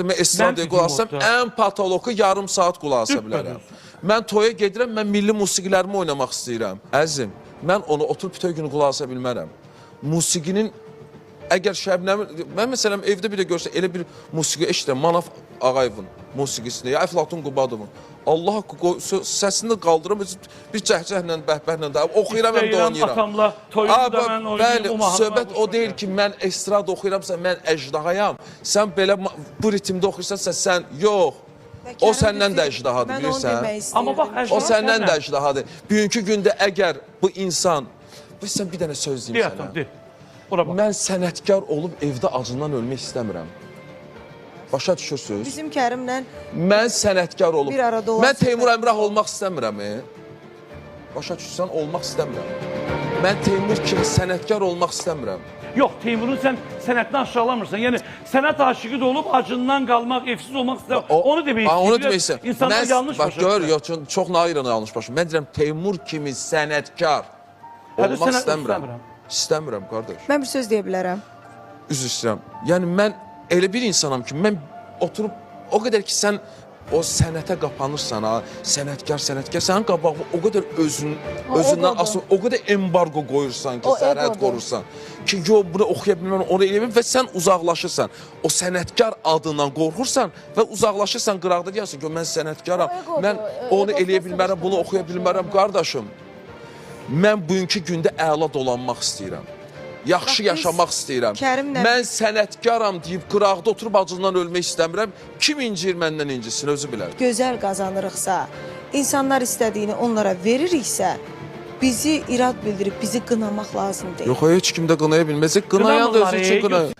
Mən estradiyaya qulaq asam, ən patoloqu yarım saat qulaq asa bilərəm. Mən toya gedirəm, mən milli musiqilərimi oynamaq istəyirəm. Əzim, mən onu oturub bütün günü qulaq asa bilmərəm. Musiqinin, əgər Şəbnəmin, mən məsələn evdə bir də görsə, elə bir musiqi eşidirəm, Manaf Ağayevin musiqisini, ya Əflatun Qubadovun. Allah haqqı səsini qaldırım, bir cəhcəhlə, bəhbəhlə də oxuyuram, həm də oynayıram. Atamla toyumda mən oynayım, bəli, söhbət o deyil ki, mən estrada oxuyuramsa, mən əcdahayam. Sən belə bu ritmdə oxuyursansa, sən yox. O səndən də əcdahadır, bilirsən? Amma bax, o səndən də əcdahadır. Bugünkü gündə əgər bu insan, sən bir dənə söz deyim sənə. Mən sənətkar olub evdə acından ölmək istəmirəm. Başa düşürsünüz? Bizim Kərimlə mən sənətkar olub, bir arada olan mən Teymur Əmrah olmaq istəmirəm. Başa düşürsən, olmaq istəmirəm. Mən Teymur kimi sənətkar olmaq istəmirəm. Yox, Teymurun sən sənətini aşağılamırsan. Yəni, sənət aşıqı da olub, acından qalmaq, evsiz olmaq istəmirəm. Onu demək istəyirəm. Onu demək istəyirəm. İnsanlar yanlış başa düşürəm. Bax, gör, çox nairən yanlış başa. Mən deyirəm, Teymur kimi sənətkar olmaq istəmirəm. İstəmirəm, qardaş. Mən bir söz deyə bilərəm. Üzr istəyirəm. Yəni, mən elə bir insanam ki, mən oturub, o qədər ki, sən o sənətə qapanırsan, sənətkar, sənin qabağı o qədər özündən asıl, o qədər embargo qoyursan ki, sərhəd qorursan ki, yox, bunu oxuya bilməm, onu eləməm və sən uzaqlaşırsan. O sənətkar adından qorxursan və uzaqlaşırsan, qıraqda deyərsən ki, mən sənətkaram, mən onu eləyə bilmərəm, bunu oxuya bilmərəm, qardaşım. Mən bugünkü gündə əla dolanmaq istəyirəm. Yaxşı yaşamaq istəyirəm. Mən sənətkaram deyib qıraqda oturub acından ölmək istəmirəm. Kim incir məndən incisin, özü bilər. Gözəl qazanırıqsa, insanlar istədiyini onlara veririksə, bizi irad bildirib, bizi qınamaq lazım deyil. Yox, heç kim də qınaya bilməz. Qınayan da özü üçün qınayır.